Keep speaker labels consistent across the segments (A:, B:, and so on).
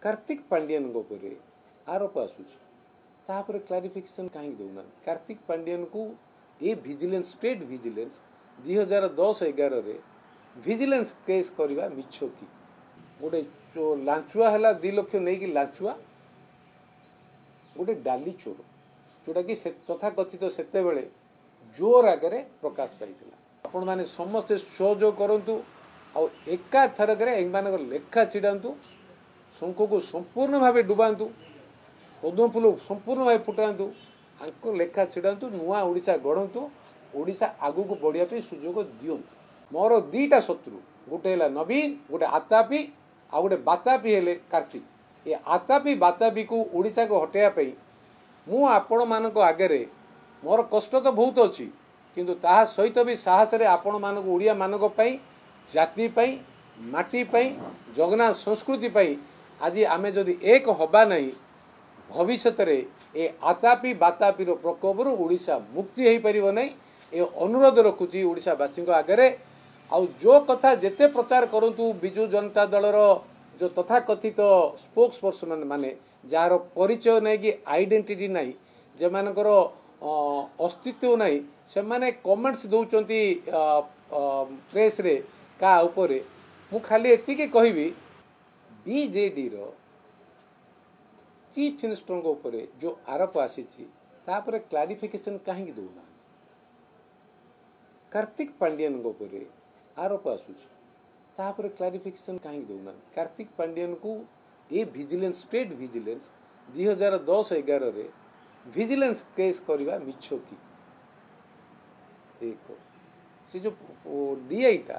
A: कार्तिक पांडियन आरोप आसूपर क्लारिफिकेशन कहीं दौना कार्तिक पांडियन को ये vigilance state vigilance 2010-11 vigilance case करवा मिछ कि गोटे लांचुआ है 2 लाख नहीं कि लांचुआ गोटे डाली चोर जोटा कि तथा कथित सेते बेले जोर आगे प्रकाश पाई आपण मैंने समस्ते सहयोग करूँ एका थरक लेखा छिड़ातु शंख को संपूर्ण भाव डुबातु पद्म फूल संपूर्ण भाव फुटातु आंको लेखा छिड़ातु नुआ ओडिशा गढ़तु ओडिशा आगु को बढ़िया सुजोग दिंतु मोर 2टा शत्रु गोटे है नवीन गोटे आतापी आ गोटे बातापी हेले कार्तिक ये आतापी बातापी को ओडिशा को हटाइवाई मु आपण मानक आगे मोर कष्ट तो बहुत अच्छी किंतु ताहा सहित भी साहस आपण मानक ओडिया मानक पई जाति पई माटी पई जगन्नाथ संस्कृति पई आज आमे जदि एक हवा नहीं भविष्य ए आतापी बातापी प्रकोपर ओडिशा मुक्ति हो पार नहीं ये अनुरोध रखुची ओडिशावासी आगे आउ जो कथा जेते प्रचार करंतु बिजु जनता दलर जो तथा कथित स्पोक्स पर्सन माने जार परिचय नहीं कि आइडेंटिटी नहीं जे मानकर अस्तित्व नहीं से माने कमेंट्स दौरान प्रेस रे का उपरे मु खाली एतिके कहबी बीजेडी रो चीफ मिनिस्टर उपरे जो आरोप आसी क्लारिफिकेशन कहीं दौना कार्तिक पांडियन उपरे आरोप आसूपर क्लारिफिकेशन कहीं दौना कार्तिक पांडियन को ये vigilance state vigilance 2010-11 vigilance case करवा मिछ कि एक से जो डीआईटा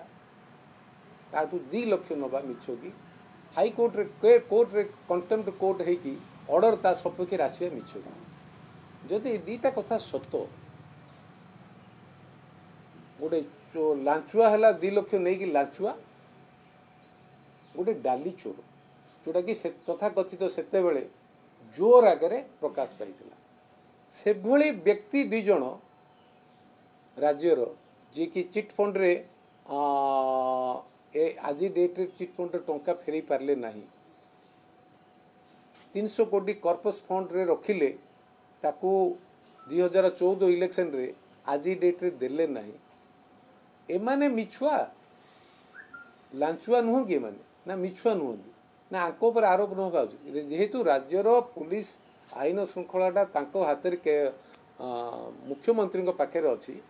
A: ताठू 2 लाख नवा मिछ कि हाईकोर्ट रे कंटेम्प्ट कोर्ट है ऑर्डर ता सपक्ष आसवा मिछ कि जदि 2टा कथा सत गोटे लांचुआ है 2 लाख नहीं कि लांचुआ गोटे डाली चोर जोटा कि तथा कथित सेते बेले जोर आगे प्रकाश पाई से भली व्यक्ति 2 जन राज्यर जी कि चिट फंड रे आज डेट रे चिट फंड टंका फेरी पारले नहीं 300 कोटी कॉर्पस फंड रे रखिले ताकू 2014 इलेक्शन रे आज डेट रे देले नहीं एमाने मिछुआ लांचुआ नुह कि माने ना मिछुआ नुहति ना आंको पर आरोप न होगा जेहेतु राज्यर पुलिस आईन श्रृंखलाटा तांको हाथ मुख्यमंत्री पाखे अच्छी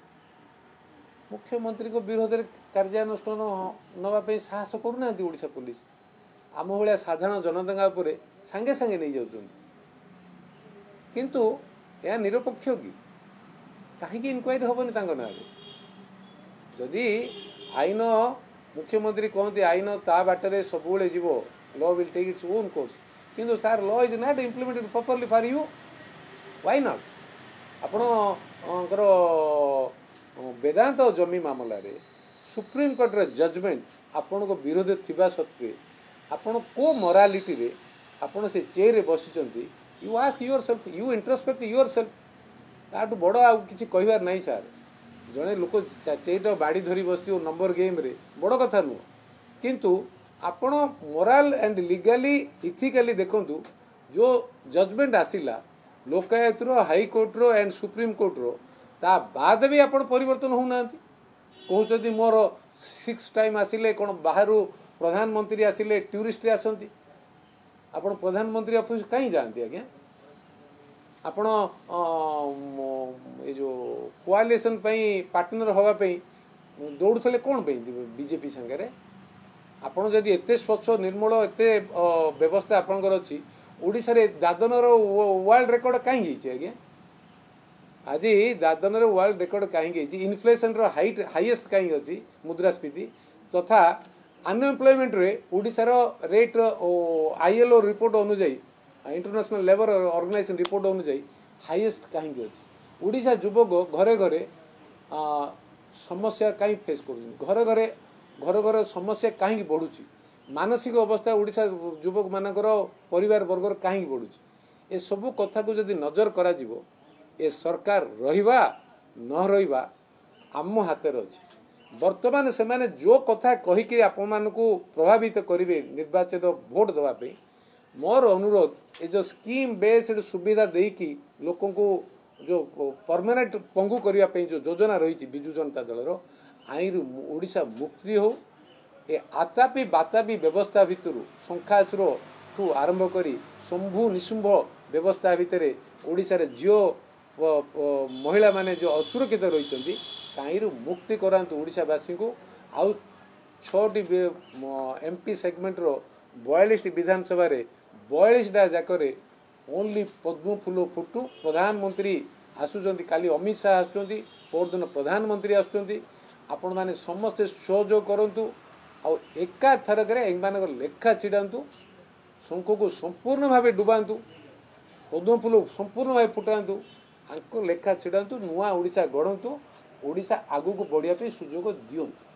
A: मुख्यमंत्री को विरोध में कार्यानुष्ठान नापी साहस करूना ओडिशा पुलिस आम भाया साधारण जनता उपरे सांगे सांगे नहीं जाऊँ किंतु यह निरपेक्ष कि कहीं इनक्वारी हेनी ना जदि आईन मुख्यमंत्री कहते आईन ता बाटर सब जीव law will take its own course किंतु sir law is not implemented properly for you why not आपणकर वेदांत जमी मामला रे सुप्रीम कोर्ट रे जजमेंट आपण को विरोध थिबा सत्वे आपण को मोरालिटी रे आपण से चेयर रे बसिचंती you ask yourself you introspect yourself ताटू बड़ आ किछि कहबार नहीं सर जड़े लोक चेयर बाड़ी धरी बसती नंबर गेम रे बड़ कथा नुह किंतु आपण मोराल एंड लीगली इथिकली देखंतु जो जजमेंट आसिला लोकायत रो हाई कोर्ट रो एंड सुप्रीम कोर्ट रो ता बाद भी आपण परिवर्तन होना कहते मोर 6 टाइम आसिले कौन बाहर प्रधानमंत्री आसिले टूरिस्ट आसती आपण प्रधानमंत्री ऑफिस कहीं जाती आज्ञा आपण जो कोआलिशन पार्टनर हवाई दौड़े कौन बीजेपी सांगे आपण जदि एते स्वच्छ निर्मल एते व्यवस्था आपंकर अच्छी ओडिशा रे दादनर वर्ल्ड रिकॉर्ड कहीं आज्ञा आज दादन वर्ल्ड रिकॉर्ड कहीं इन्फ्लेशन हाईएस्ट कहीं अच्छी मुद्रास्फीति तथा अनएम्प्लॉयमेंट रे ओडिशार रेट आईएलओ रिपोर्ट अनुजाई इंटरनेशनल लेबर ऑर्गेनाइजेशन रिपोर्ट अनुजाई हाईएस्ट कहीं अच्छी ओडिशा युवक घरे घरे समस्या कहीं फेस कर घरे घरे समस्या कहीं बढ़ुची मानसिक अवस्था ओडिशा युवक मानकर परिवार वर्गर कहीं बढ़ुची ए सबू कथा को जदि नजर करा जीवो ए सरकार रहिबा न रहिबा आम हाथ अच्छी बर्तमान से माने जो कथा कहीकि आपण मानकु प्रभावित करेंगे निर्वाचित भोट देवाई मोर अनुरोध ये जो स्कीम बेस्ड सुविधा देकी लोक को जो परमानेंट पंगु करने जो योजना रही विजु जनता दल आईन ओडिशा मुक्ति हो ए आतापी बातापी व्यवस्था भितर संख्यासुर ठू आरंभ करी शंभु निशुंभ व्यवस्था भितर ओडिशा रे जियो महिला माने जो असुरक्षित रही कहीं मुक्ति करातु ओडिशावासी को आउ 6टी एमपी सेगमेंट रो 42 विधानसभा 42टा जाकर ओनली पद्म फूल फुटू प्रधानमंत्री आसुचंती काली अमित शाह आसुचंती परदिन प्रधानमंत्री आसुचंती आपण माने समस्ते सहयोग करंतु आ एका थरक लेखा छिड़ातु शंख को संपूर्ण भाव डुबातु पद्म फूल संपूर्ण भाव फुटातु आंको लेखा छिड़ातु नुआ ओडिशा गढ़ंतु ओडिशा आगु को बढ़िया सुजोग दियंतु।